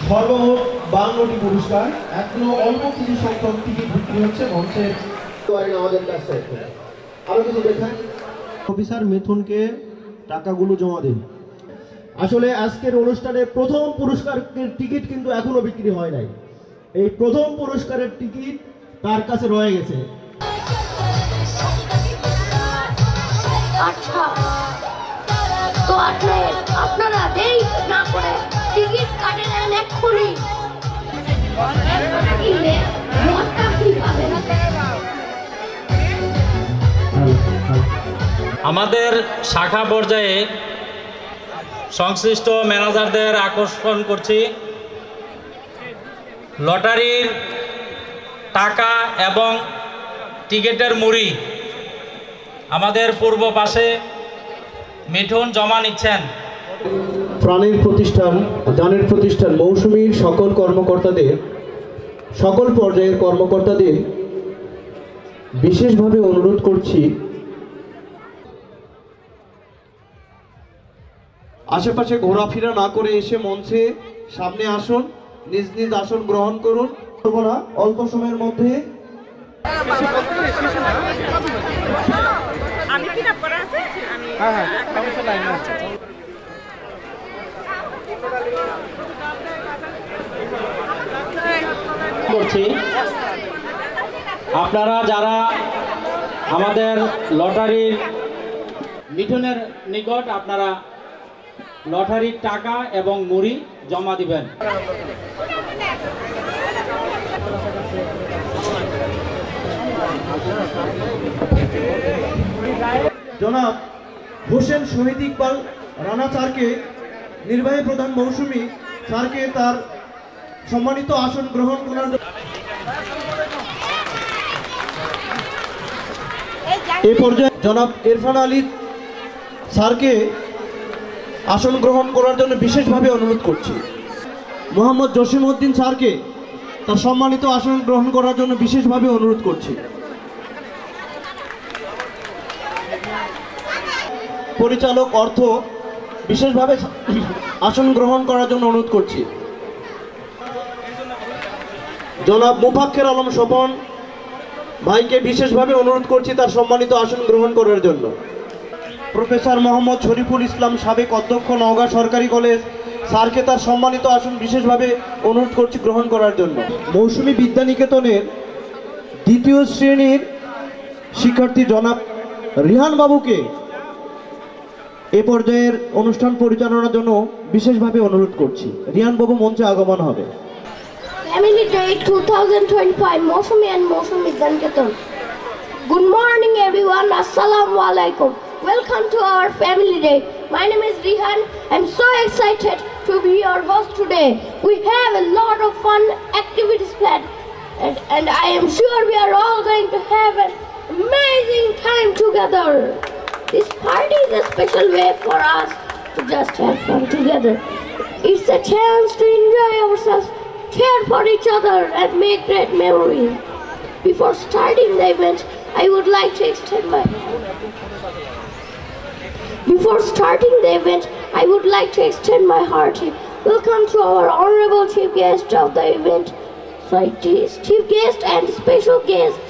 সর্বমোট 52টি পুরস্কার। এখনো অল্প কিছু সংখ্যক টিকিট বিক্রি হচ্ছে মঞ্চের আমাদের কাছে। আরো কিছু দেখেন, অফিসার মিথুনকে টাকাগুলো জমা দিন। আসলে আজকের অনুষ্ঠানে প্রথম পুরস্কারের টিকিট কিন্তু এখনো বিক্রি হয় নাই। এই প্রথম পুরস্কারের টিকিট তার কাছে রয়ে গেছে। আচ্ছা, তো আপনারা দেরি না করে টিকিট কাটে নেন এক্ষুনি। আমাদের শাখা পর্যায়ে সংশ্লিষ্ট ম্যানেজারদের আকর্ষণ করছি, লটারির টাকা এবং টিকিটের মুড়ি আমাদের পূর্ব পাশে মিঠুন জমা নিচ্ছেন। প্রাণের প্রতিষ্ঠান, জানের প্রতিষ্ঠান মৌসুমীর সকল কর্মকর্তাদের, সকল পর্যায়ের কর্মকর্তাদের বিশেষভাবে অনুরোধ করছি, আশেপাশে ঘোরাফেরা না করে এসে মঞ্চে সামনে আসুন, নিজ নিজ আসন গ্রহণ করুন। অল্প সময়ের মধ্যে করছি, আপনারা যারা আমাদের লটারির মিঠুনের নিকট আপনারা লটারির টাকা এবং মুড়ি জমা দিবেন। জনাব হোসেন শহীদ ইকবাল রানা স্যারকে, নির্বাহী প্রধান মৌসুমী স্যারকে তার সম্মানিত আসন গ্রহণ করার এ পর্যায়ে জনাব ইরফান আলী স্যারকে আসন গ্রহণ করার জন্য বিশেষভাবে অনুরোধ করছি। মোহাম্মদ জসিমউদ্দিন স্যারকে তার সম্মানিত আসন গ্রহণ করার জন্য বিশেষভাবে অনুরোধ করছি। পরিচালক অর্থ বিশেষভাবে আসন গ্রহণ করার জন্য অনুরোধ করছি। জনাব মুফাক্কের আলম স্বপন ভাইকে বিশেষভাবে অনুরোধ করছি তার সম্মানিত আসন গ্রহণ করার জন্য। প্রফেসর মোহাম্মদ শরীফুল ইসলাম সাবেক অধ্যক্ষ নওগাঁ সরকারি কলেজ স্যারকে তার সম্মানিত আসন বিশেষভাবে অনুরোধ করছি গ্রহণ করার জন্য। মৌসুমী বিদ্যানিকেতনের দ্বিতীয় শ্রেণীর শিক্ষার্থী জনাব রিহান বাবুকে এ পর্যায়ের অনুষ্ঠান পরিচালনার জন্য বিশেষভাবে অনুরোধ করছি। রিহান বাবু মঞ্চে আগমন হবে। Family Day 2025, Mosumi and Mosumi Danketon. Good morning everyone, Assalamu alaikum. Welcome to our Family Day. My name is Rihan. I'm so excited to be your host today. We have a lot of fun activities planned and I am sure we are all going to have an amazing time together. This party is a special way for us to just have fun together. It's a chance to enjoy ourselves, care for each other and make great memories. Before starting the event, I would like to extend my hearty welcome to our honorable chief guest of the event, chief guest and special guests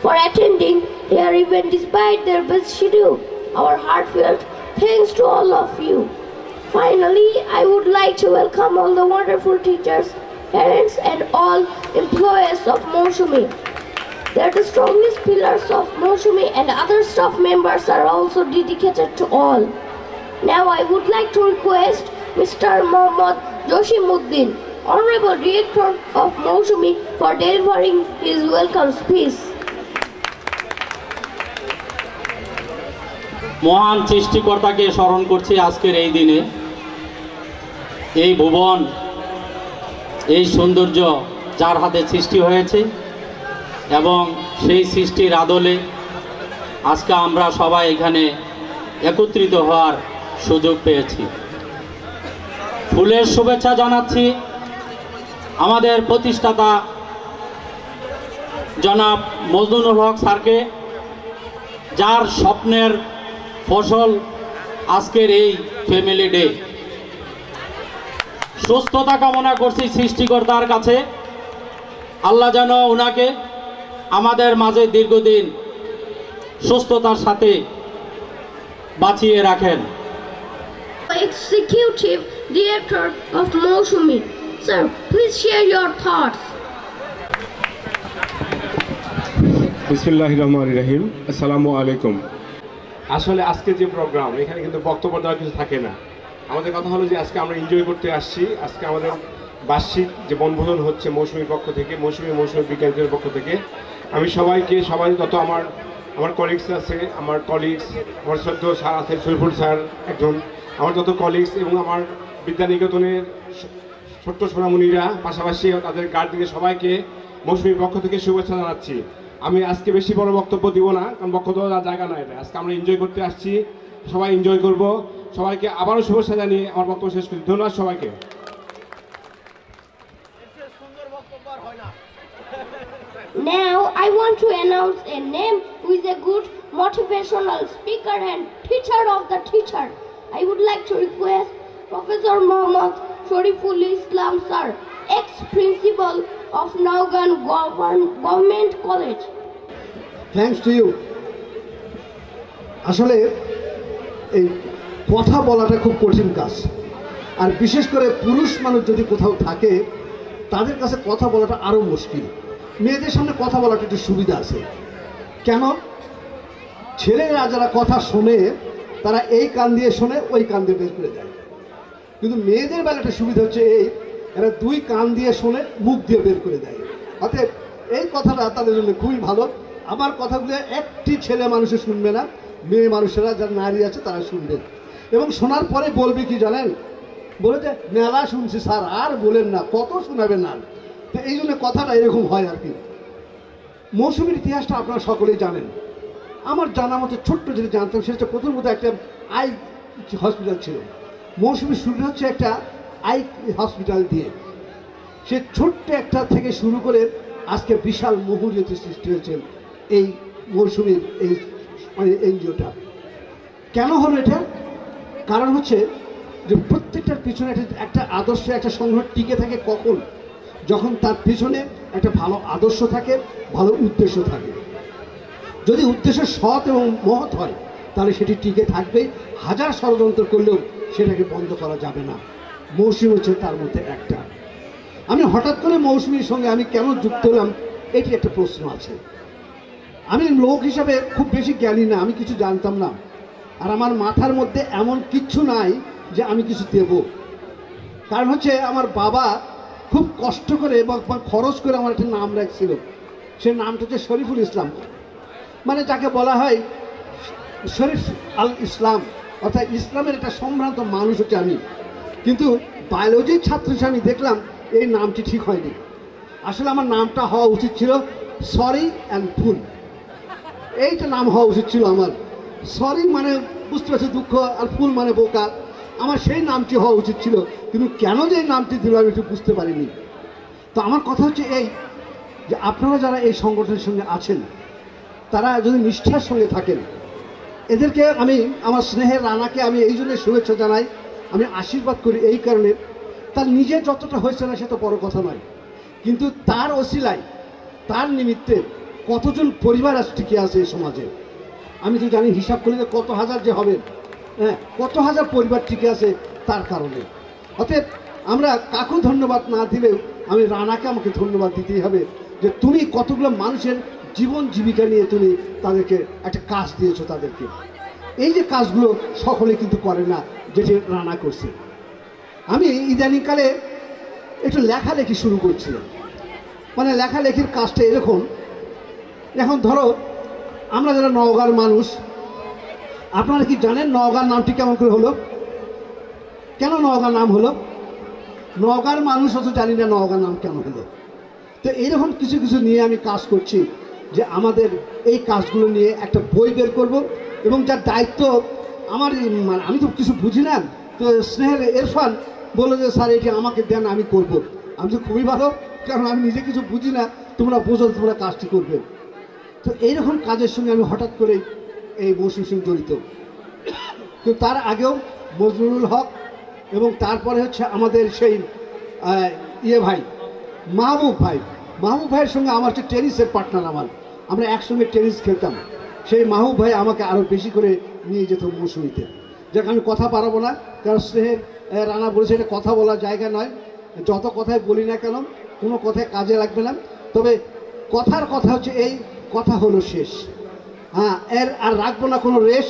for attending their event despite their busy schedule. Our heartfelt thanks to all of you. Finally, I would like to welcome all the wonderful teachers, parents and all employees of Mosumi. They are the strongest pillars of Mosumi and other staff members are also dedicated to all. Now I would like to request Mr. Mohammad Joshimuddin, Honorable Director of Mosumi, for delivering his welcome speech. মহান সৃষ্টিকর্তাকে স্মরণ করছি আজকের এই দিনে। এই ভুবন, এই সৌন্দর্য যার হাতে সৃষ্টি হয়েছে এবং সেই সৃষ্টির আদলে আজকে আমরা সবাই এখানে একত্রিত হওয়ার সুযোগ পেয়েছি। ফুলের শুভেচ্ছা জানাচ্ছি আমাদের প্রতিষ্ঠাতা জনাব মজনুল হক স্যারকে, যার স্বপ্নের ফসল আজকের এই ফ্যামিলি ডে। সুস্থতা কামনা করছি সৃষ্টিকর্তার কাছে, আল্লাহ যেন ওনাকে আমাদের মাঝে দীর্ঘদিন সুস্থতার সাথে বাঁচিয়ে রাখেন। Executive Director of Mousumi. Sir, please share your thoughts. বিসমিল্লাহির রহমানির রহিম। আসসালামু আলাইকুম। আসলে আজকে যে প্রোগ্রাম, এখানে কিন্তু বক্তব্য দেওয়ার কিছু থাকে না। আমাদের কথা হলো যে আজকে আমরা এনজয় করতে আসছি। আজকে আমাদের বার্ষিক যে বনভোজন হচ্ছে মৌসুমীর পক্ষ থেকে, মৌসুমী বিজ্ঞান কেন্দ্রের পক্ষ থেকে। আমি সবাই যত আমার কলিগস আছে, আমার শ্রদ্ধ স্যার আছে, শরীফুল স্যার একজন, আমার যত কলিগস এবং আমার বিদ্যানিকেতনের ছোট্ট সোনামণিরা, পাশাপাশি তাদের গার্ডিয়ান, সবাইকে মৌসুমীর পক্ষ থেকে শুভেচ্ছা জানাচ্ছি। আমি আজকে বেশি বড় বক্তব্য দিব না, কারণ বক্তব্য দেওয়ার জায়গা না এটা। আজকে আমরা এনজয় করতে আসছি, সবাই এনজয় করব। সবাইকে আবারও শুভেচ্ছা জানিয়ে আমার বক্তব্য শেষ করছি। ধন্যবাদ সবাইকে। Now I want to announce a name who is a good motivational speaker and teacher of the teacher. I would like to request Professor Muhammad Shariful Islam sir, ex-principal of Naugan Government College. Thanks to you. আসলে এই কথা বলাটা খুব কঠিন কাজ, আর বিশেষ করে পুরুষ মানুষ যদি কোথাও থাকে তাদের কাছে কথা বলাটা আরও মুশকিল। মেয়েদের সামনে কথা বলাটা একটু সুবিধা আছে। কেন? ছেলেরা যারা কথা শোনে তারা এই কান দিয়ে শোনে, ওই কান দিয়ে বের করে দেয়। কিন্তু মেয়েদের বেলাটা সুবিধা হচ্ছে এরা দুই কান দিয়ে শোনে, মুখ দিয়ে বের করে দেয়। অতএব এই কথাটা তাদের জন্য খুবই ভালো। আমার কথাগুলো একটি ছেলে মানুষে শুনবে না, মেয়ে মানুষেরা যারা নারী আছে তারা শুনবে, এবং শোনার পরে বলবে কি জানেন, বলে যে মেলা শুনছি স্যার, আর বলেন না, কত শোনাবেন না। তো এই জন্য কথাটা এরকম হয় আর কি। মৌসুমীর ইতিহাসটা আপনারা সকলেই জানেন। আমার জানা মতো ছোট্ট যেটা জানতাম সেটা প্রথমত একটা আই হসপিটাল ছিল। মৌসুমী শুরু হচ্ছে একটা আই হসপিটাল দিয়ে। সে ছোট্ট একটা থেকে শুরু করে আজকে বিশাল মহুরিয়তে সৃষ্টি হয়েছে এই মৌসুমীর এই এনজিওটা। কেন হলো এটা? কারণ হচ্ছে যে প্রত্যেকটার পিছনে একটা আদর্শ, একটা সংগ্রহ টিকে থাকে কখন? যখন তার পিছনে একটা ভালো আদর্শ থাকে, ভালো উদ্দেশ্য থাকে। যদি উদ্দেশ্য সৎ এবং মহৎ হয় তাহলে সেটি টিকে থাকবে। হাজার ষড়যন্ত্র করলেও সেটাকে বন্ধ করা যাবে না। মৌসুমী হচ্ছে তার মধ্যে একটা। আমি হঠাৎ করে মৌসুমীর সঙ্গে আমি কেন যুক্ত হলাম, এটি একটা প্রশ্ন আছে। আমি লোক হিসাবে খুব বেশি জ্ঞানী না, আমি কিছু জানতাম না, আর আমার মাথার মধ্যে এমন কিচ্ছু নাই যে আমি কিছু দেব। কারণ হচ্ছে আমার বাবা খুব কষ্ট করে বা খরচ করে আমার একটা নাম রাখছিল। সে নামটা হচ্ছে শরীফুল ইসলাম, মানে যাকে বলা হয় শরীফ আল ইসলাম, অর্থাৎ ইসলামের একটা সম্ভ্রান্ত মানুষ হচ্ছে আমি। কিন্তু বায়োলজির ছাত্র হিসেবে আমি দেখলাম এই নামটি ঠিক হয়নি। আসলে আমার নামটা হওয়া উচিত ছিল সরি অ্যান্ড ফুল। এইটা নাম হওয়া উচিত ছিল আমার। সরি মানে বুঝতে পারছি দুঃখ, আর ফুল মানে বোকা। আমার সেই নামটি হওয়া উচিত ছিল, কিন্তু কেন যে এই নামটি দিল আমি একটু বুঝতে পারিনি। তো আমার কথা হচ্ছে এই যে আপনারা যারা এই সংগঠনের সঙ্গে আছেন তারা যদি নিষ্ঠার সঙ্গে থাকেন, এদেরকে আমি আমার স্নেহের রানাকে আমি এই জন্য শুভেচ্ছা জানাই, আমি আশীর্বাদ করি এই কারণে, তার নিজের যতটা হয়েছে না সে তো বড় কথা নয়, কিন্তু তার ওসিলায়, তার নিমিত্তে কতজন পরিবার আজ টিকে আছে এই সমাজে। আমি তো জানি হিসাব করলে কত হাজার যে হবে, হ্যাঁ, কত হাজার পরিবার টিকে আছে তার কারণে। অতএব আমরা কাকু ধন্যবাদ না দিলেও আমি রানাকে আমাকে ধন্যবাদ দিতেই হবে যে তুমি কতগুলো মানুষের জীবন জীবিকা নিয়ে তুমি তাদেরকে একটা কাজ দিয়েছো তাদেরকে। এই যে কাজগুলো সকলে কিন্তু করে না, যেটি রানা করছে। আমি ইদানিংকালে একটু লেখালেখি শুরু করছিলাম, মানে লেখালেখির কাজটা এরকম। এখন ধরো আমরা যারা নওগাঁর মানুষ, আপনারা কি জানেন নওগাঁর নামটি কেমন করে হলো? কেন নওগাঁর নাম হলো? নওগাঁর মানুষ অত জানি না নওগাঁর নাম কেন হলো। তো এইরকম কিছু কিছু নিয়ে আমি কাজ করছি, যে আমাদের এই কাজগুলো নিয়ে একটা বই বের করব, এবং যার দায়িত্ব আমার, মানে আমি তো কিছু বুঝি না। তো স্নেহের ইরফান বললো যে স্যার এটি আমাকে দেন, আমি করব। আমি তো খুবই ভালো, কারণ আমি নিজে কিছু বুঝি না, তোমরা বোঝো, তোমরা কাজটি করবে। তো এইরকম কাজের সঙ্গে আমি হঠাৎ করে এই মৌসুমীর সঙ্গে জড়িত। কিন্তু তার আগেও মজনুরুল হক, এবং তারপরে হচ্ছে আমাদের সেই ভাই মাহবুব ভাইয়ের সঙ্গে আমার হচ্ছে টেনিসের পার্টনার, আমরা একসঙ্গে টেনিস খেলতাম। সেই মাহবুব ভাই আমাকে আরও বেশি করে নিয়ে যেত মৌসুমীতে। যাক, আমি কথা পারবো না, কারণ স্নেহের রানা বলেছে এটা কথা বলার জায়গা নয়। যত কথাই বলি না কেন, কোনো কথায় কাজে লাগবে না। তবে কথার কথা হচ্ছে এই, কথা হলো শেষ। হ্যাঁ, এর আর রাখবো না কোনো রেশ।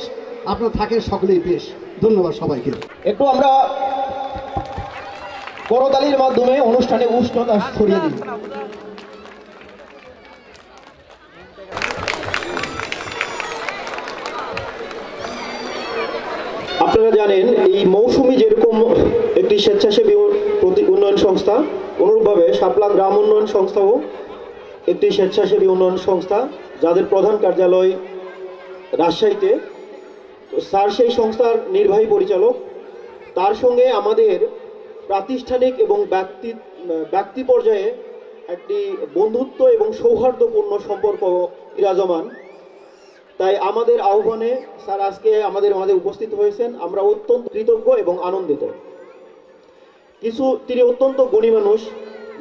আপনার থাকেন সকলেই বেশ। ধন্যবাদ সবাইকে। একটু আমরা করতালির মাধ্যমে অনুষ্ঠানে উষ্ণতা ছড়িয়ে দিই। আপনারা জানেন এই মৌসুমী যেরকম একটি স্বেচ্ছাসেবী উন্নয়ন সংস্থা, অনুরূপভাবে শাপলা গ্রাম উন্নয়ন সংস্থাও একটি স্বেচ্ছাসেবী উন্নয়ন সংস্থা, যাদের প্রধান কার্যালয় রাজশাহীতে। স্যার সেই সংস্থার নির্বাহী পরিচালক। তার সঙ্গে আমাদের প্রাতিষ্ঠানিক এবং ব্যক্তি পর্যায়ে একটি বন্ধুত্ব এবং সৌহার্দ্যপূর্ণ সম্পর্ক বিরাজমান। তাই আমাদের আহ্বানে স্যার আজকে আমাদের মাঝে উপস্থিত হয়েছেন, আমরা অত্যন্ত কৃতজ্ঞ এবং আনন্দিত। তিনি অত্যন্ত গুণী মানুষ,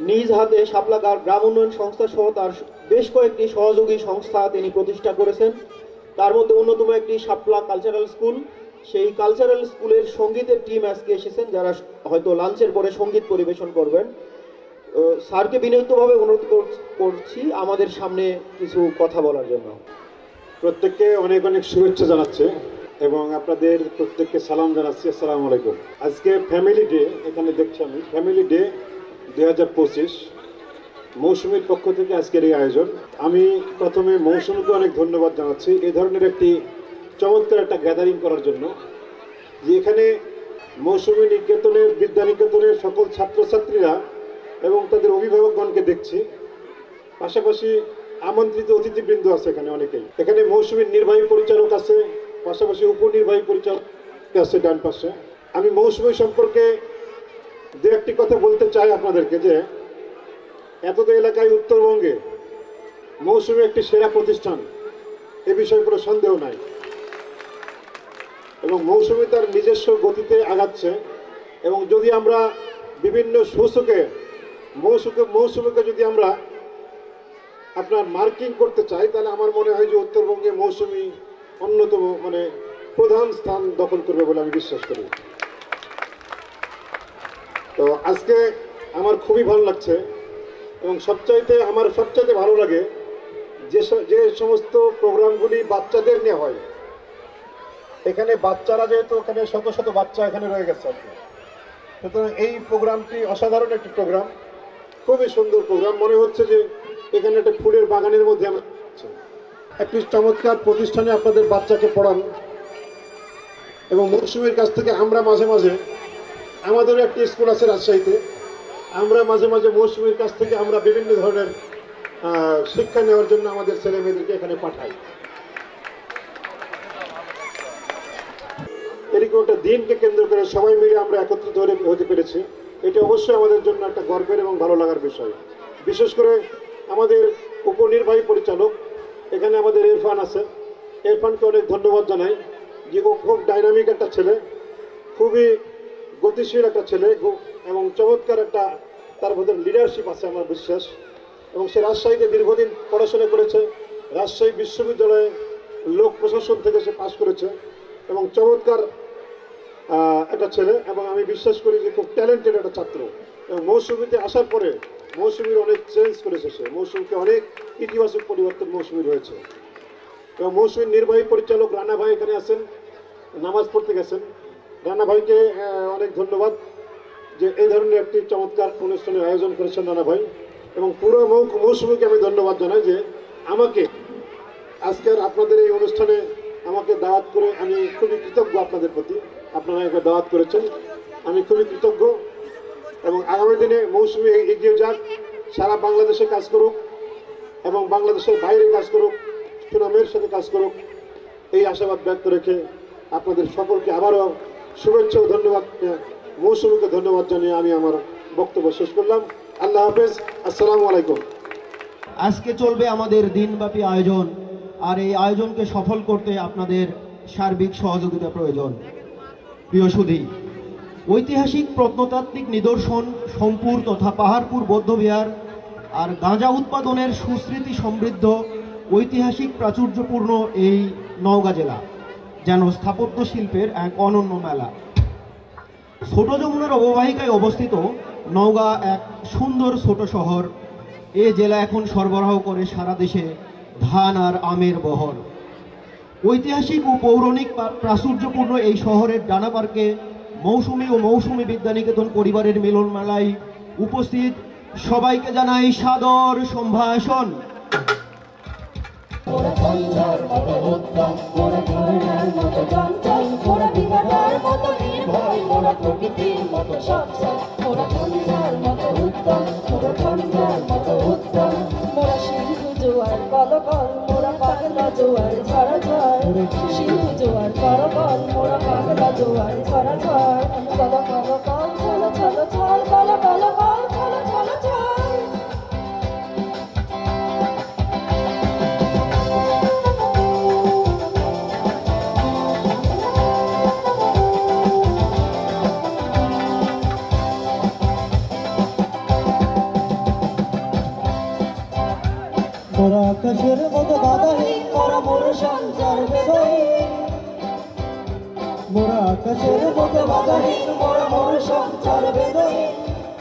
নিজ হাতে শাপলা গ্রাম উন্নয়ন সংস্থা সহ তার বেশ কয়েকটি সহযোগী সংস্থা তিনি প্রতিষ্ঠা করেছেন। তার মধ্যে অন্যতম একটি শাপলা কালচারাল স্কুল। সেই কালচারাল স্কুলের সঙ্গীতের টিম আজকে এসেছেন, যারা হয়তো লাঞ্চের পরে সঙ্গীত পরিবেশন করবেন। স্যারকে বিনীতভাবে অনুরোধ করছি আমাদের সামনে কিছু কথা বলার জন্য। প্রত্যেককে অনেক অনেক শুভেচ্ছা জানাচ্ছে এবং আপনাদের প্রত্যেককে সালাম জানাচ্ছি। আসসালামু আলাইকুম। আজকে ফ্যামিলি ডে, এখানে দেখছি আমি ফ্যামিলি ডে 2025 মৌসুমীর পক্ষ থেকে আজকের এই আয়োজন। আমি প্রথমে মৌসুমীকে অনেক ধন্যবাদ জানাচ্ছি এই ধরনের একটি চমৎকার একটা গ্যাদারিং করার জন্য, যে এখানে মৌসুমী নিকেতনের বিদ্যা নিকেতনের সকল ছাত্রছাত্রীরা এবং তাদের অভিভাবকগণকে দেখছি। পাশাপাশি আমন্ত্রিত অতিথিবৃন্দ আছে এখানে অনেকেই। এখানে মৌসুমীর নির্বাহী পরিচালক আছে, পাশাপাশি উপনির্বাহী পরিচালক আছে ডান পাশে। আমি মৌসুমী সম্পর্কে দু একটি কথা বলতে চাই আপনাদেরকে, যে এতদ এলাকায় উত্তরবঙ্গে মৌসুমী একটি সেরা প্রতিষ্ঠান, এ বিষয়ে কোনো সন্দেহ নাই। এবং মৌসুমী তার নিজস্ব গতিতে আগাচ্ছে। এবং যদি আমরা বিভিন্ন সূচকে মৌসুমীকে যদি আমরা আপনার মার্কিং করতে চাই, তাহলে আমার মনে হয় যে উত্তরবঙ্গে মৌসুমী অন্যতম প্রধান স্থান দখল করবে বলে আমি বিশ্বাস করি। তো আজকে আমার খুবই ভালো লাগছে এবং আমার সবচাইতে ভালো লাগে যে সমস্ত প্রোগ্রামগুলি বাচ্চাদের নিয়ে হয়। এখানে বাচ্চারা যেহেতু এখানে শত শত বাচ্চা এখানে রয়ে গেছে আর কি, সুতরাং এই প্রোগ্রামটি অসাধারণ একটি প্রোগ্রাম, খুবই সুন্দর প্রোগ্রাম। মনে হচ্ছে যে এখানে একটা ফুলের বাগানের মধ্যে একটি চমৎকার প্রতিষ্ঠানে আপনাদের বাচ্চাকে পড়ান। এবং মৌসুমীর কাছ থেকে আমরা মাঝে মাঝে, আমাদেরও একটি স্কুল আছে রাজশাহীতে, আমরা মাঝে মাঝে মৌসুমীর কাছ থেকে আমরা বিভিন্ন ধরনের শিক্ষা নেওয়ার জন্য আমাদের ছেলে মেয়েদেরকে এখানে পাঠাই। এরকম একটা দিনকে কেন্দ্র করে সবাই মিলে আমরা একত্রিত হতে পেরেছি, এটা অবশ্যই আমাদের জন্য একটা গর্বের এবং ভালো লাগার বিষয়। বিশেষ করে আমাদের উপনির্বাহী পরিচালক এখানে আমাদের ইরফান আছে, ইরফানকে অনেক ধন্যবাদ জানাই, যে খুব ডাইনামিক একটা ছেলে, খুবই গতিশীল একটা ছেলে এবং চমৎকার একটা তার মধ্যে লিডারশিপ আছে আমার বিশ্বাস। এবং সে রাজশাহীতে দীর্ঘদিন পড়াশোনা করেছে, রাজশাহী বিশ্ববিদ্যালয়ে লোক প্রশাসন থেকে সে পাশ করেছে এবং চমৎকার একটা ছেলে। এবং আমি বিশ্বাস করি যে খুব ট্যালেন্টেড একটা ছাত্র। এবং মৌসুমীতে আসার পরে মৌসুমীর অনেক চেঞ্জ করেছে সে, মৌসুমীকে অনেক ইতিবাচক পরিবর্তন মৌসুমীর হয়েছে। এবং মৌসুমীর নির্বাহী পরিচালক রানা ভাই এখানে আছেন, নামাজ পড়তে গেছেন। রানা ভাইকে অনেক ধন্যবাদ যে এই ধরনের একটি চমৎকার অনুষ্ঠানের আয়োজন করেছেন রানা ভাই। এবং পুরো মৌসুমীকে আমি ধন্যবাদ জানাই যে আমাকে আজকের আপনাদের এই অনুষ্ঠানে আমাকে দাওয়াত করে, আমি খুবই কৃতজ্ঞ আপনাদের প্রতি। আপনারা একে দাওয়াত করেছেন, আমি খুবই কৃতজ্ঞ। এবং আগামী দিনে মৌসুমী এগিয়ে যাক, সারা বাংলাদেশে কাজ করুক এবং বাংলাদেশের বাইরে কাজ করুক, সুনামের সাথে কাজ করুক, এই আশাবাদ ব্যক্ত রেখে আপনাদের সকলকে আবারও শুভেচ্ছা ও ধন্যবাদ, মৌসুমীকে ধন্যবাদ জানিয়ে আমি আমার বক্তব্য শেষ করলাম। আল্লাহ হাফেজ, আসসালামু আলাইকুম। আজকে চলবে আমাদের দিনব্যাপী আয়োজন, আর এই আয়োজনকে সফল করতে আপনাদের সার্বিক সহযোগিতা প্রয়োজন। প্রিয় সুধী, ঐতিহাসিক প্রত্নতাত্ত্বিক নিদর্শন, সোমপুর তথা পাহাড়পুর বৌদ্ধবিহার আর গাঁজা উৎপাদনের সুস্মৃতি সমৃদ্ধ ঐতিহাসিক প্রাচুর্যপূর্ণ এই নওগাঁ জেলা যেন স্থাপত্য শিল্পের এক অনন্য মেলা। ছোট যমুনার অববাহিকায় অবস্থিত নওগাঁ এক সুন্দর ছোট শহর। এ জেলা এখন সরবরাহ করে সারা দেশে ধান আর আমের বহর। ঐতিহাসিক ও পৌরাণিক প্রাচুর্যপূর্ণ এই শহরের ডানা পার্কে মৌসুমী ও মৌসুমী বিদ্যানিকেতন পরিবারের মিলন মেলায় উপস্থিত সবাইকে জানাই সাদর সম্ভাষণ। মোরা পাগলা জোয়ার ঝড় ঝড় সিন্ধু জোয়ার কল কল মোরা পাগলা জোয়ার ঝড় ঝড় কল কল কল চলো চলো চল কল কল কল চলো চলো চল। মোরা আকাশের মতো বাধাহীন মোরা মোর সঞ্চার বেদহীন, মোরা আকাশের মতো বাধাহীন মোরা মোর সঞ্চার বেদহীন।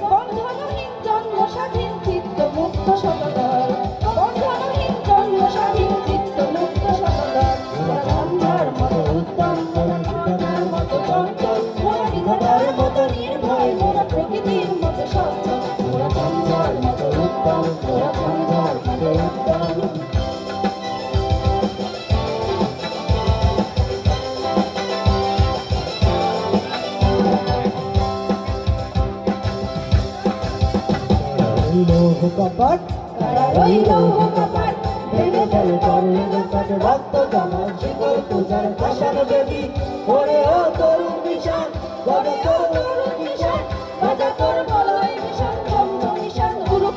বন্ধনহীন জন্ম স্বাধীন চিত্ত মুক্ত সততার, বন্ধনহীন জন্ম স্বাধীন চিত্ত মুক্ত সততার। মোরা ঝঞ্ঝার মতো উত্তম মোরা বিধাতার মতো চঞ্চল, মোরা বিধাতার মতো নির্ভয় মোরা প্রকৃতির মতো সচ্ছল। মোরা ঝঞ্ঝার মতো উত্তম মোরা ঝঞ্ঝার মতো উত্তম। কপাট তারা রইল কপাট ভেঙে ফেল করলে কাটে রক্ত জমা শিকল পূজার ভাষার বেদি ওরে ও তরুণ মিশন গড়ে তোর তরুণ মিশন বাজা তোর বলয় মিশন চন্দ্র মিশন গুরু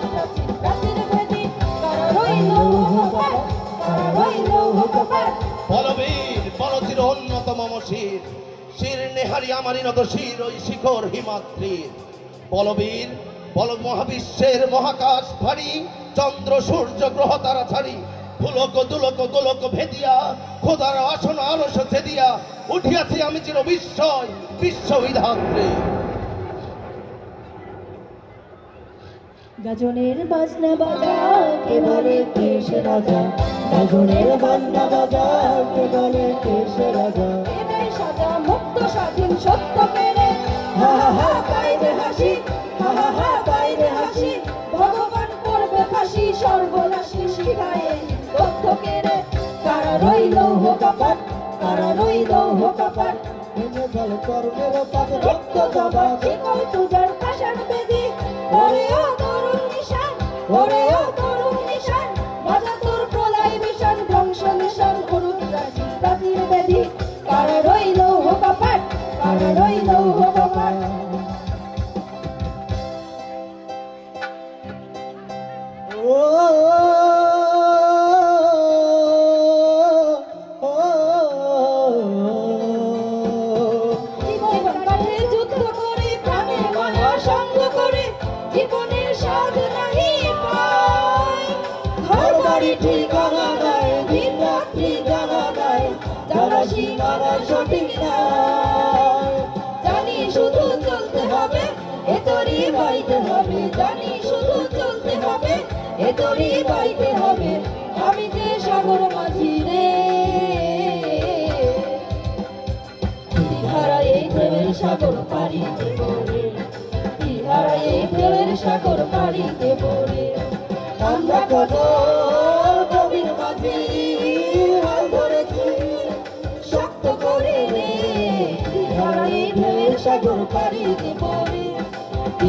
রাত্রির বেদি তারা রইল কপাট তারা রইল কপাট। বলবীর বলচির অন্যতম শির শির নেহারি আমারই নত শির ওই শিখর হিমাদ্রির। বলবীর বল মহাবিশ্বের মহাকাশ ভারী চন্দ্র সূর্য গ্রহ তারা ছাড়ি ভুলক দুলক গোলক ভেদিয়া খোদার আসন আলস ছেদিয়া উঠিয়াছি আমি চির বিস্ময় বিশ্ববিধাত্রী। গাজনের বাজনা বাজা কে বলে কেশ রাজা, গাজনের বাজনা বাজা কে বলে কেশ রাজা। এদের সাজা মুক্ত স্বাধীন সত্য পেরে হা হা হা বাইরে হাসি হা হা হা বাইরে হাসি ভগবান করবে ফাঁসি সর্বনাশী শিখায় তথ্য কেড়ে। কারা রইল কপাট কারা রইল কপাট ভেঙে ফেল কর্মের পাতে রক্ত জবা শিকল পূজার ভাষার বেদি ওরে ও তরুণ নিশান ওরে ও তরুণ নিশান বাজা তোর প্রলয় মিশন ধ্বংস মিশন করুন রাজি রাতির বেদি। কারা রইল কপাট কারা রইল কপাট। যুদ্ধ করে প্রাণের মায়া সঙ্গ করে জীবনের স্বাদ নাহি পায় ঘর বাড়ি ঠিকানা দেয় দিন রাত্রি জানা দেয় যারা সীমানা সঠিক নয়। জানি শুধু চলতে হবে এ তোরই বাইতে হবে, জানি শুধু চলতে হবে এ তোরই বাইতে হবে। আমি যে সাগর মাঝি রে ইহারা এই প্রেমের সাগর পাড়ি দেব রে, ইহারা এই প্রেমের সাগর পাড়ি দেব রে। আমরা কত কবির মাঝি হাল ধরেছি শক্ত করে রে, ইহারা এই প্রেমের সাগর পাড়ি দেব রে,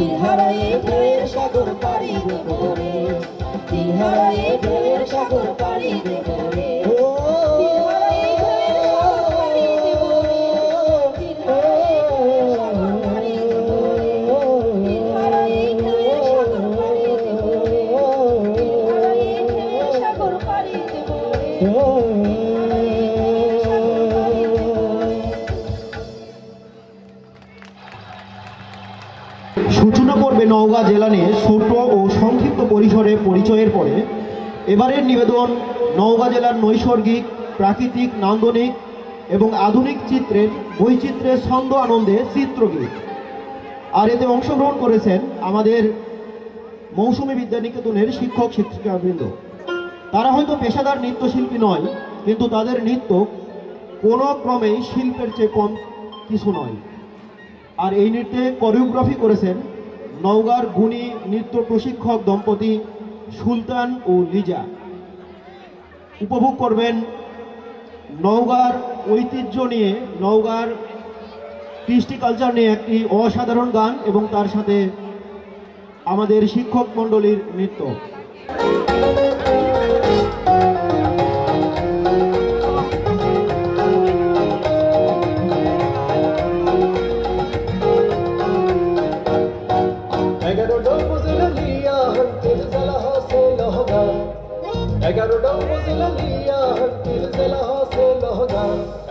ইহারা এই প্রেমের সাগর পাড়ি দেব রে, ইহারা এই প্রেমের সাগর পাড়ি দেব রে। নওগাঁ জেলা নিয়ে ছোট ও সংক্ষিপ্ত পরিসরে পরিচয়ের পরে এবারের নিবেদন নওগাঁ জেলার নৈসর্গিক, প্রাকৃতিক, নান্দনিক এবং আধুনিক চিত্রের বৈচিত্র্যের ছন্দ আনন্দে চিত্রগীত। আর এতে অংশগ্রহণ করেছেন আমাদের মৌসুমী বিদ্যানিকেতনের শিক্ষক শিক্ষিকাবৃন্দ। তারা হয়তো পেশাদার নৃত্যশিল্পী নয়, কিন্তু তাদের নৃত্য কোনো ক্রমেই শিল্পের চেয়ে কম কিছু নয়। আর এই নৃত্যে কোরিওগ্রাফি করেছেন নওগাঁর গুণী নৃত্য প্রশিক্ষক দম্পতি সুলতান ও লিজা। উপভোগ করবেন নওগাঁর ঐতিহ্য নিয়ে, নওগাঁর কৃষ্টি কালচার নিয়ে একটি অসাধারণ গান এবং তার সাথে আমাদের শিক্ষক মণ্ডলীর নৃত্য।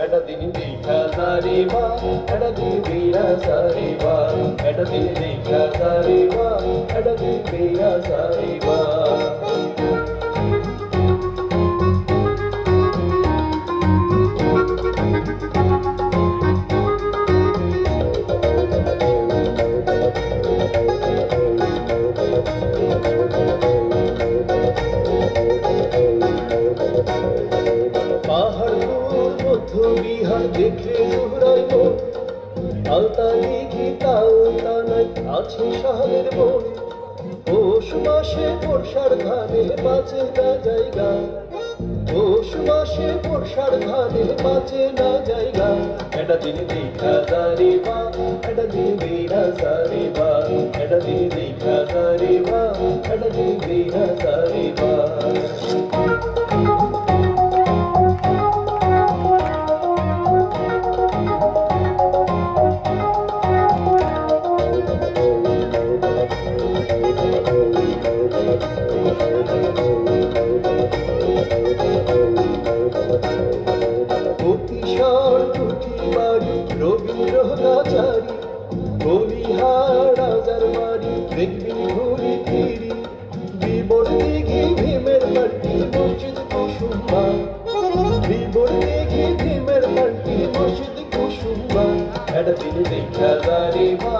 এটা দিন দেখা সারিবা, এটা দিন দিয়া সারিবা, এটা দিন দেখা সারিবা, এটা দিন দিয়া সারিবা। বিহার দেখলে জোহরাই মন, আলতা দিঘি তালতা নাই আছে শহরের মন। পৌষ মাসে বর্ষার ধানে বাঁচে না জায়গা, পৌষ মাসে বর্ষার ধানে বাঁচে না জায়গা। এটা দিন দেখা সারিবা, এটা দিন দিয়া সারিবা, এটা দিন দেখা সারিবা, এটা দিন দিয়া সারিবা। রবীন্দ্রনাচারী বলিহার রাজার বাড়ি দেখবিন ঘুরি ফিরি, বিবর দিঘি ভীমের বাড়ি মসজিদ কুসুম্বা, বিবর দিঘি ভীমের বাড়ি মসজিদ কুসুম্বা। এটা দিন দেখা সারিবা,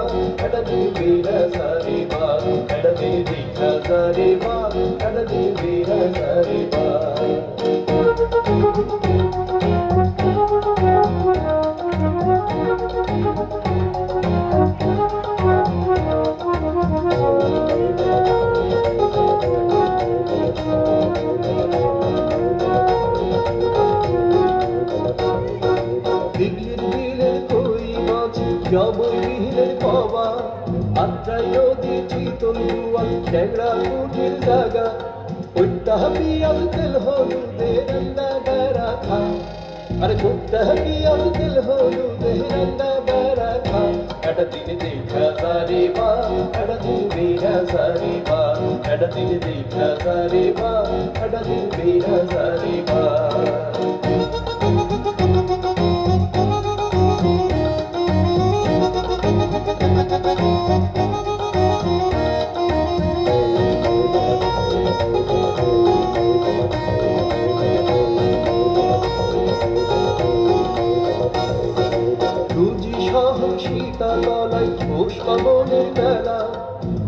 এটা দিন দিয়া সারিবা, এটা দিন দেখা সারিবা, এটা দিন দিয়া সারিবা। জবই বিহিলের পাওয়া আত্রাই নদী চিতল দুয়াল ট্যাংরা কুটির জাগা, ওইটা পিয়াজ তেল হলুদে রান্না বেড়া খা। আরে কোনটা পিয়াজ তেল হলুদে রান্না বেড়া খা। এটা দিন দেখা সারিবা, এটা দিন দিয়া সারিবা, এটা দিন দেখা সারিবা, এটা দিন দিয়া সারিবা। সীতাতলায় পৌষ পাবনের মেলা,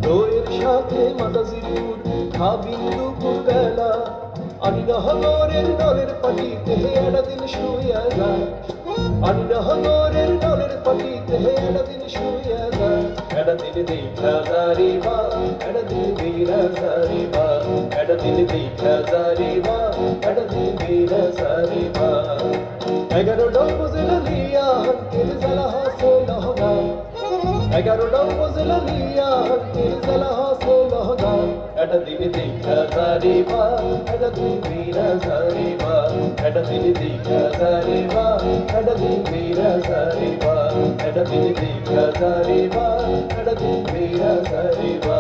দইয়ের সাথে মাতাজিরপুর খাবিন দুপুর বেলা। আনিনহগরের দলের পাটিতে একটা দিন শুইয়া যায়, আনিনহগরের দলের পাটিতে একটা দিন শুইয়া যায়। একটা দিন দেখা সারিবা, একটা দিন দিয়া সারিবা, একটা দিন দেখা সারিবা, একটা দিন দিয়া সারিবা। 11 ডম্বুজলা লিয়া হান্তির জ্বালা হাসে লহগা, 11 ডম্বুজলা লিয়া হান্তির জ্বালা হাসে লহগা। এটা দিন দেখা সারিবা, এটা দিন দিয়া সারিবা, এটা দিন দেখা সারিবা, এটা দিন দিয়া সারিবা, এটা দিন দেখা সারিবা, এটা দিন দিয়া সারিবা,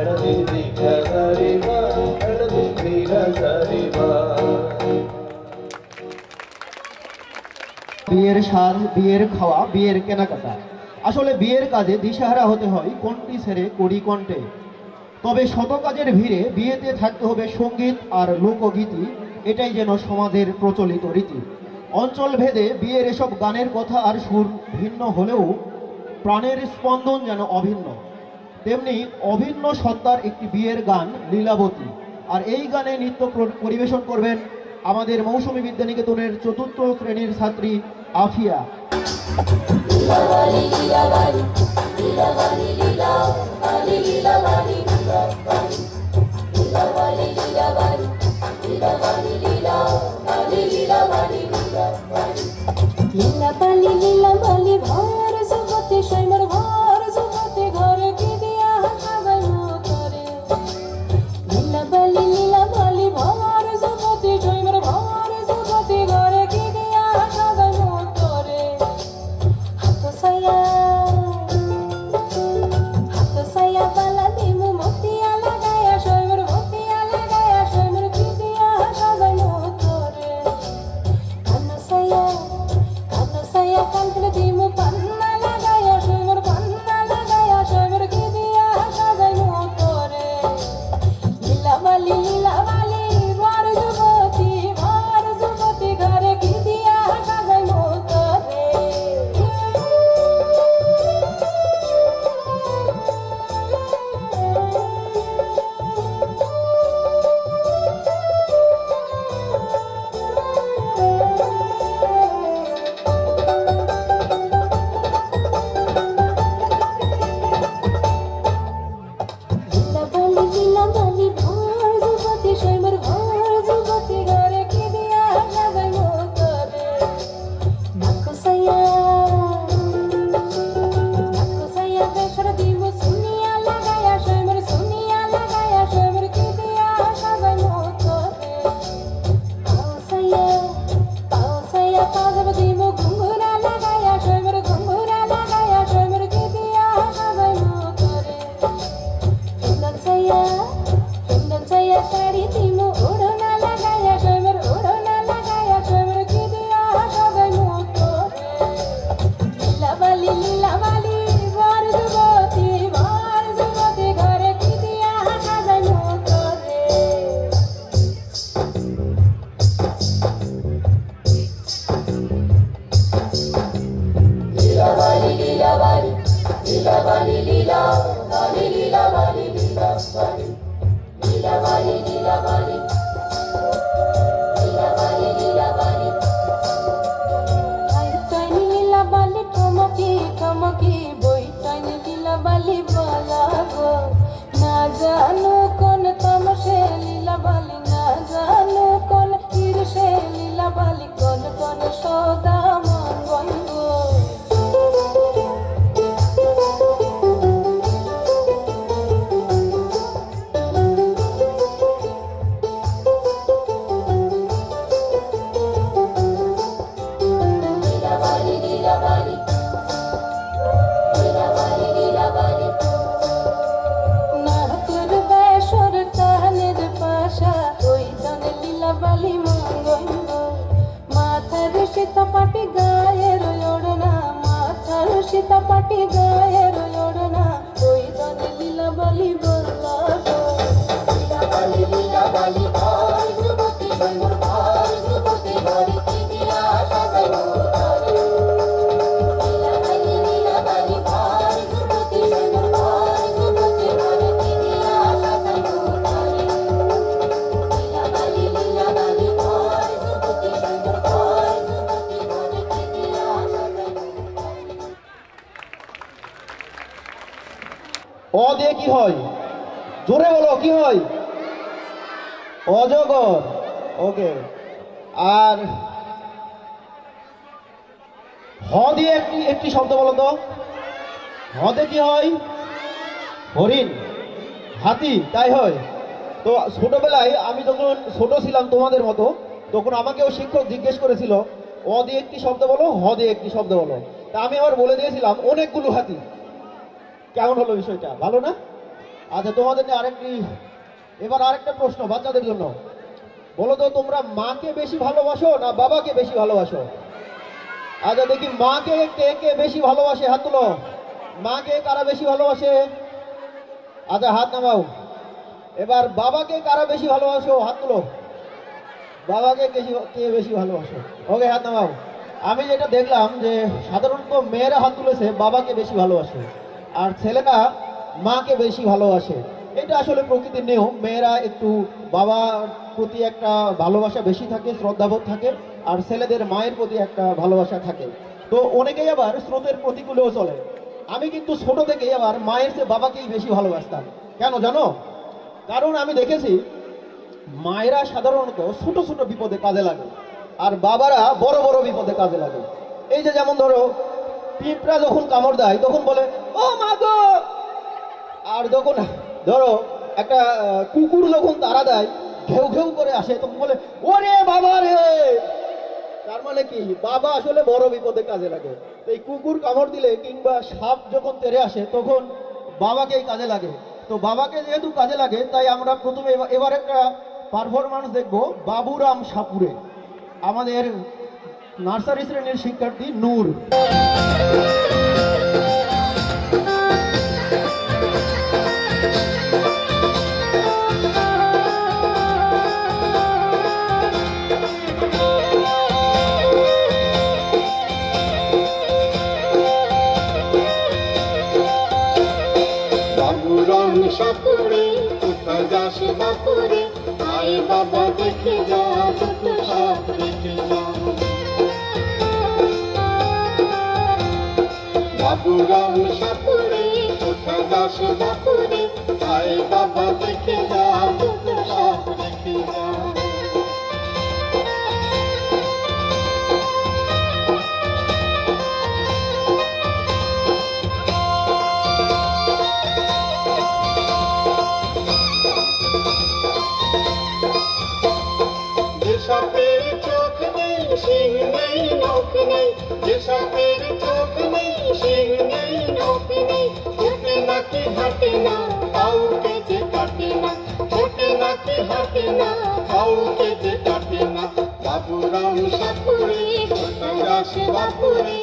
এটা দিন দেখা সারিবা, এটা দিন দিয়া সারিবা। বিয়ের সাজ, বিয়ের খাওয়া, বিয়ের কেনাকাটা, আসলে বিয়ের কাজে দিশাহারা হতে হয় কোনটি ছেড়ে করি কণ্ঠে। তবে শত কাজের ভিড়ে বিয়েতে থাকতে হবে সঙ্গীত আর লোকগীতি, এটাই যেন সমাজের প্রচলিত রীতি। অঞ্চল ভেদে বিয়ের এসব গানের কথা আর সুর ভিন্ন হলেও প্রাণের স্পন্দন যেন অভিন্ন। তেমনি অভিন্ন সত্তার একটি বিয়ের গান লীলাবতী। আর এই গানে নৃত্য পরিবেশন করবেন আমাদের মৌসুমী বিদ্যানিকেতনের ৪র্থ শ্রেণীর ছাত্রী আফিয়া। অ দিয়ে কি হয়? জোরে বলো, কি হয়? অজগর। ওকে। আর হ দিয়ে একটি শব্দ বলো তো। হতে কি হয়? হরিণ, হাতি, তাই হয়। তো ছোটবেলায় আমি যখন ছোট ছিলাম তোমাদের মতো, তখন আমাকেও শিক্ষক জিজ্ঞেস করেছিল অ দিয়ে একটি শব্দ বলো, হ দিয়ে একটি শব্দ বলো। তা আমি আবার বলে দিয়েছিলাম অনেকগুলো হাতি। কেমন হলো বিষয়টা? ভালো না? আচ্ছা, তোমাদের এবার আরেকটা প্রশ্ন বাচ্চাদের জন্য। বলো তো, তোমরা মাকে বেশি ভালোবাসো না বাবাকে বেশি ভালোবাসো? আচ্ছা দেখি, মাকে কে কে বেশি ভালোবাসে? হাত তুলো। মাকে কারা বেশি ভালোবাসে? আচ্ছা হাত নামাও। এবার বাবাকে কারা বেশি ভালোবাসো? হাত তুলো। বাবাকে কে বেশি ভালোবাসো? ওকে, হাত নামাও। আমি যেটা দেখলাম যে সাধারণত মেয়েরা হাত তুলেছে বাবাকে বেশি ভালোবাসে, আর ছেলেরা মাকে বেশি ভালোবাসে। এটা আসলে প্রকৃতির নিয়ম। মেয়েরা একটু বাবার প্রতি একটা ভালোবাসা বেশি থাকে, শ্রদ্ধাবোধ থাকে, আর ছেলেদের মায়ের প্রতি একটা ভালোবাসা থাকে। তো অনেকেই আবার স্রোতের প্রতিকূলেও চলে। আমি কিন্তু ছোট থেকেই আবার মায়ের চেয়ে বাবাকেই বেশি ভালোবাসতাম। কেন জানো? কারণ আমি দেখেছি মায়েরা সাধারণত ছোট ছোট বিপদে কাজে লাগে, আর বাবারা বড় বড় বিপদে কাজে লাগে। এই যে যেমন ধরো পিঁপড়া যখন কামড় দেয় তখন বলে ও মা গো, আর যখন ধরো একটা কুকুর যখন তাড়া দেয় ঘেউ ঘেউ করে আসে তখন বলে ওরে বাবা রে। তার মানে কি, বাবা আসলে বড় বিপদে কাজে লাগে। এই কুকুর কামড় দিলে কিংবা সাপ যখন তেড়ে আসে তখন বাবাকেই কাজে লাগে। তো বাবাকে যেহেতু কাজে লাগে তাই আমরা প্রথমে এবার একটা পারফরম্যান্স দেখবো বাবুরাম সাপুরে, আমাদের নার্সারি শ্রেণীর শিক্ষার্থী নূর। বাবুরাম সাপুরে কোথায় যাস বাপুরে, আয় বাবা দেখে যা দুটো সাপ রেখে যা। বাবুরাম সাপুরে কোথায় যাস বাপুরে, আয় বাবা দেখে যা দুটো সাপ রেখে যা। সাপের চোখ নেই সিং নেই নখ নেই, যে সাপের চোখ নেই সিং নেই নখ নেই, ছোটে নাকি হাঁটে না কাউকে যে কাটে না, ছোটে নাকি হাঁটে না কাউকে যে কাটে না। বাবুরাম সাপুরে কোথায় যাস বাপুরে,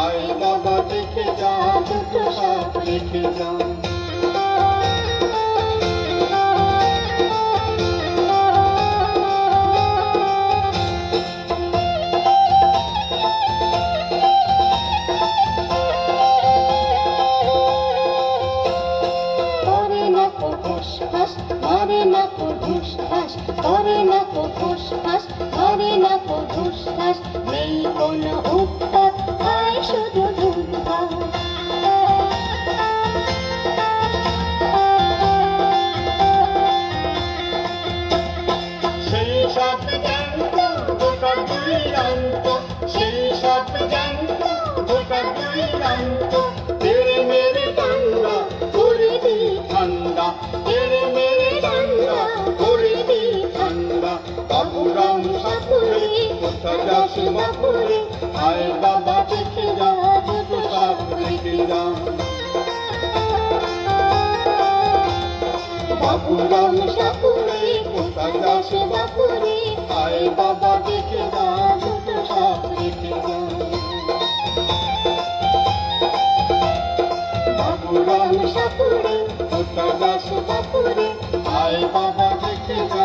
আয় বাবা দেখে যা দুটো সাপ রেখে যা। করে না তো ঢুস ঠাস, করে না তো ঠুস ঠাস, করে না তো ঢুস ঠাস, নেই কোনো উত্তর, হয় শুধু ধুমধাম। সেই সব জানতো গোটা দুই অন্ত, সেই সব জানতো গোটা দুই অন্ত, তেরে মেরে ডান্ডা করে দি ঠান্ডা, তেরে মেরে ডান্ডা করে দি ঠান্ডা। বাবুরাম সাপুরে কোথায় যাস বাপুরে, আয় বাবা দেখে যা দুটো সাপ রেখে যা। বাবুরাম সাপুরে কোথায় যাস বাপুরে, আয় বাবা দেখে যা দুটো সাপ রেখে যা। বাবুরাম সাপুরে কোথায় যাস বাপুরে, আয় বাবা দেখে যা।